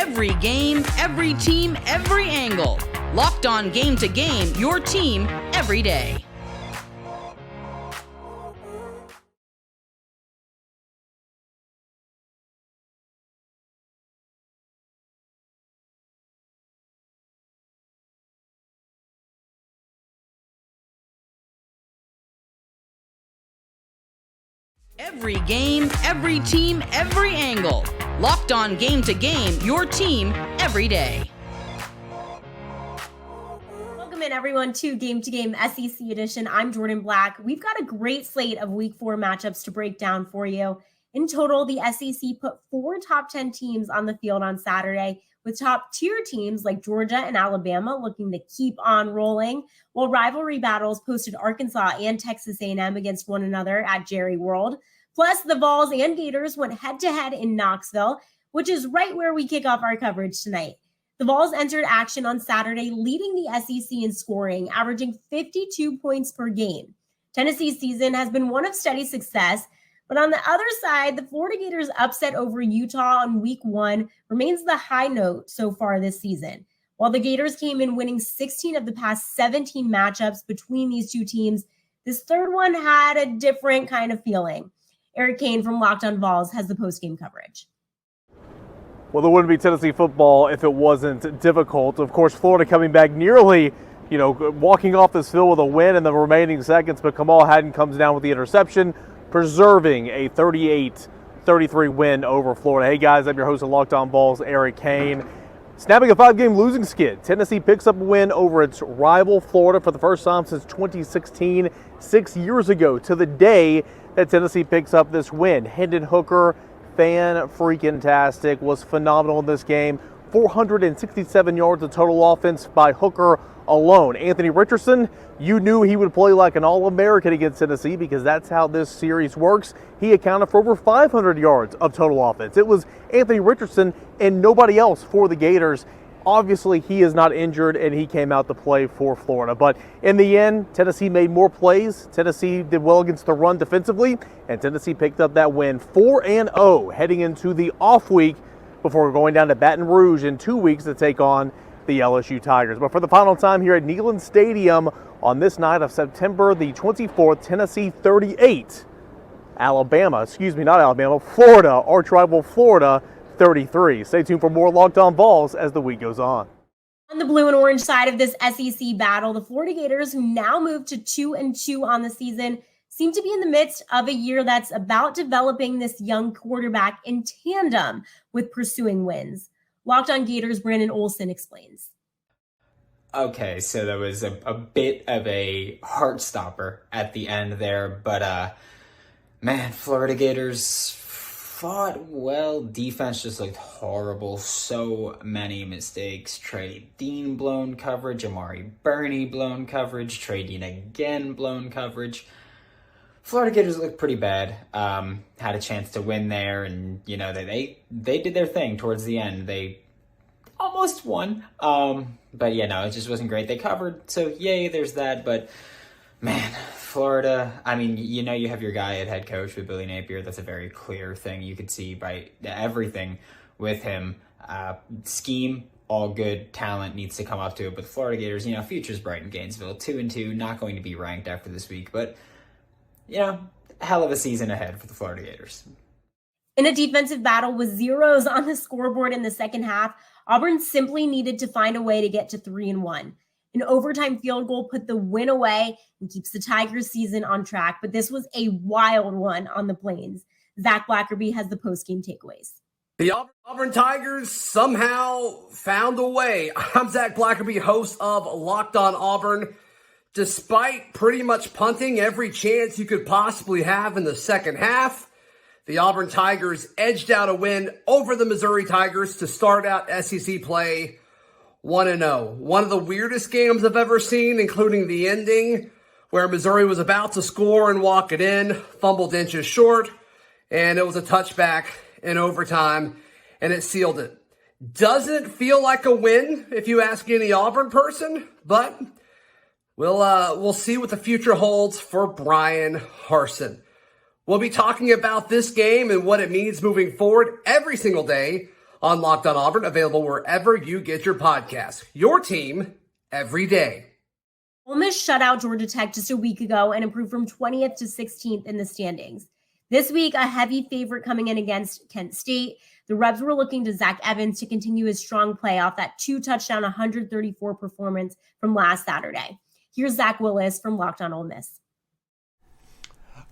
Every game, every team, every angle. Locked On Game to Game, your team every day. Every game, every team, every angle. Locked On Game to Game, your team every day. Welcome in, everyone, to Game SEC Edition. I'm Jourdan Black. We've got a great slate of Week 4 matchups to break down for you. In total, the SEC put 4 top 10 teams on the field on Saturday, with top-tier teams like Georgia and Alabama looking to keep on rolling, while rivalry battles posted Arkansas and Texas A&M against one another at Jerry World. Plus, the Vols and Gators went head-to-head in Knoxville, which is right where we kick off our coverage tonight. The Vols entered action on Saturday, leading the SEC in scoring, averaging 52 points per game. Tennessee's season has been one of steady success, but on the other side, the Florida Gators' upset over Utah on Week 1 remains the high note so far this season. While the Gators came in winning 16 of the past 17 matchups between these two teams, this third one had a different kind of feeling. Eric Kane from Locked On Vols has the post-game coverage. Well, there wouldn't be Tennessee football if it wasn't difficult. Of course, Florida coming back nearly, walking off this field with a win in the remaining seconds, but Kamal Hadden comes down with the interception, preserving a 38-33 win over Florida. Hey guys, I'm your host of Locked On Vols, Eric Kane. Snapping a 5-game losing skid, Tennessee picks up a win over its rival Florida for the first time since 2016, 6 years ago to the day that Tennessee picks up this win. Hendon Hooker, fan-freaking-tastic, was phenomenal in this game. 467 yards of total offense by Hooker alone. Anthony Richardson, you knew he would play like an All-American against Tennessee because that's how this series works. He accounted for over 500 yards of total offense. It was Anthony Richardson and nobody else for the Gators. Obviously, he is not injured, and he came out to play for Florida. But in the end, Tennessee made more plays. Tennessee did well against the run defensively, and Tennessee picked up that win 4-0 heading into the off week before going down to Baton Rouge in 2 weeks to take on the LSU Tigers. But for the final time here at Neyland Stadium on this night of September the 24th, Tennessee 38, Florida, arch rival Florida 33. Stay tuned for more Locked On Vols as the week goes on. On the blue and orange side of this SEC battle, the Florida Gators, who now moved to 2-2 on the season, seem to be in the midst of a year that's about developing this young quarterback in tandem with pursuing wins. Locked On Gators' Brandon Olson explains. Okay, so there was a bit of a heart stopper at the end there, but Florida Gators fought well. Defense just looked horrible. So many mistakes. Trey Dean blown coverage. Amari Burney blown coverage. Trey Dean again blown coverage. Florida Gators looked pretty bad. Had a chance to win there, and they did their thing towards the end. They almost won. But it just wasn't great. They covered, so yay, there's that. But man, Florida, you have your guy at head coach with Billy Napier. That's a very clear thing. You could see by everything with him. Scheme, all good. Talent needs to come up to it. But the Florida Gators, future's bright in Gainesville. 2-2, not going to be ranked after this week. But, hell of a season ahead for the Florida Gators. In a defensive battle with zeros on the scoreboard in the second half, Auburn simply needed to find a way to get to 3-1. An overtime field goal put the win away and keeps the Tigers' season on track, but this was a wild one on the Plains. Zach Blackerby has the post-game takeaways. The Auburn Tigers somehow found a way. I'm Zach Blackerby, host of Locked On Auburn. Despite pretty much punting every chance you could possibly have in the second half, the Auburn Tigers edged out a win over the Missouri Tigers to start out SEC play 1-0. One of the weirdest games I've ever seen, including the ending, where Missouri was about to score and walk it in, fumbled inches short, and it was a touchback in overtime, and it sealed it. Doesn't feel like a win, if you ask any Auburn person, but we'll see what the future holds for Brian Harsin. We'll be talking about this game and what it means moving forward every single day on Locked On Auburn, available wherever you get your podcasts. Your team every day. Ole Miss shut out Georgia Tech just a week ago and improved from 20th to 16th in the standings. This week, a heavy favorite coming in against Kent State. The Rebs were looking to Zach Evans to continue his strong play off that 2-touchdown, 134 performance from last Saturday. Here's Zach Willis from Locked On Ole Miss.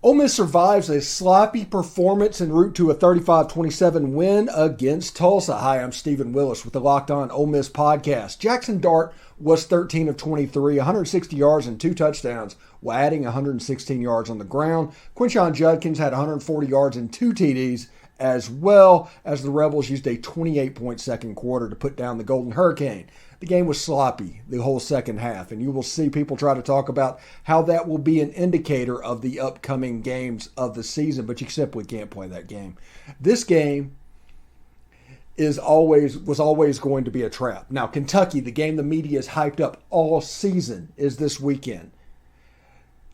Ole Miss survives a sloppy performance en route to a 35-27 win against Tulsa. Hi, I'm Stephen Willis with the Locked On Ole Miss podcast. Jackson Dart was 13 of 23, 160 yards and 2 touchdowns, while adding 116 yards on the ground. Quinshon Judkins had 140 yards and 2 TDs, as well as the Rebels used a 28-point second quarter to put down the Golden Hurricane. The game was sloppy the whole second half, and you will see people try to talk about how that will be an indicator of the upcoming games of the season, but you simply can't play that game. This game was always going to be a trap. Now, Kentucky, the game the media has hyped up all season, is this weekend.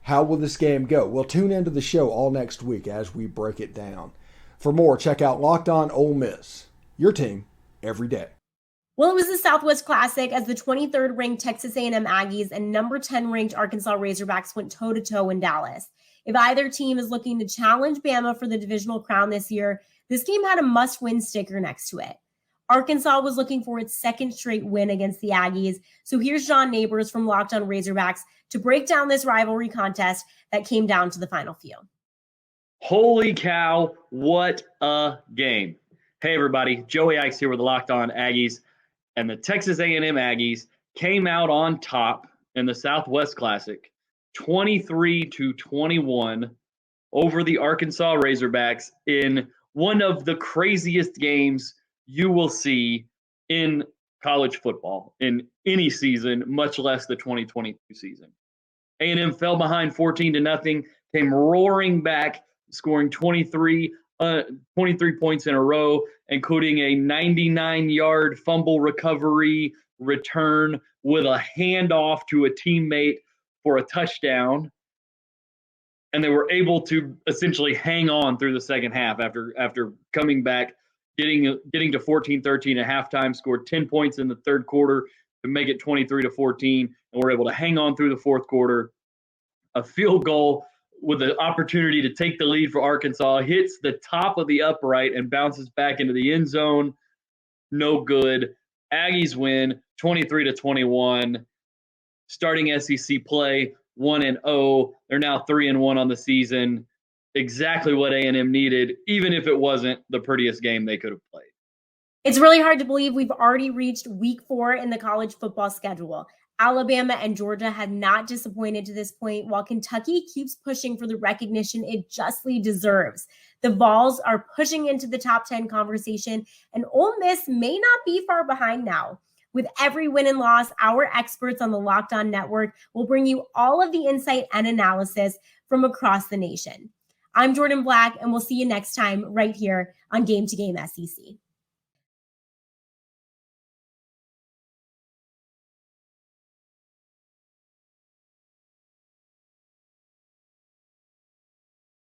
How will this game go? Well, tune into the show all next week as we break it down. For more, check out Locked On Ole Miss, your team every day. Well, it was the Southwest Classic as the 23rd ranked Texas A&M Aggies and number 10 ranked Arkansas Razorbacks went toe-to-toe in Dallas. If either team is looking to challenge Bama for the divisional crown this year, this game had a must-win sticker next to it. Arkansas was looking for its second straight win against the Aggies. So here's John Neighbors from Locked On Razorbacks to break down this rivalry contest that came down to the final few. Holy cow, what a game. Hey, everybody. Joey Ikes here with the Locked On Aggies. And the Texas A&M Aggies came out on top in the Southwest Classic, 23-21 over the Arkansas Razorbacks in one of the craziest games you will see in college football in any season, much less the 2022 season. A&M fell behind 14-0, came roaring back, scoring 23 points in a row, including a 99-yard fumble recovery return with a handoff to a teammate for a touchdown. And they were able to essentially hang on through the second half after coming back, getting to 14-13 at halftime, scored 10 points in the third quarter to make it 23-14, and were able to hang on through the fourth quarter. A field goal with the opportunity to take the lead for Arkansas, hits the top of the upright and bounces back into the end zone. No good. Aggies win 23-21. Starting SEC play 1-0. They're now 3-1 on the season. Exactly what A&M needed, even if it wasn't the prettiest game they could have played. It's really hard to believe we've already reached week 4 in the college football schedule. Alabama and Georgia have not disappointed to this point, while Kentucky keeps pushing for the recognition it justly deserves. The Vols are pushing into the top 10 conversation, and Ole Miss may not be far behind now. With every win and loss, our experts on the Locked On Network will bring you all of the insight and analysis from across the nation. I'm Jourdan Black, and we'll see you next time right here on Game to Game SEC.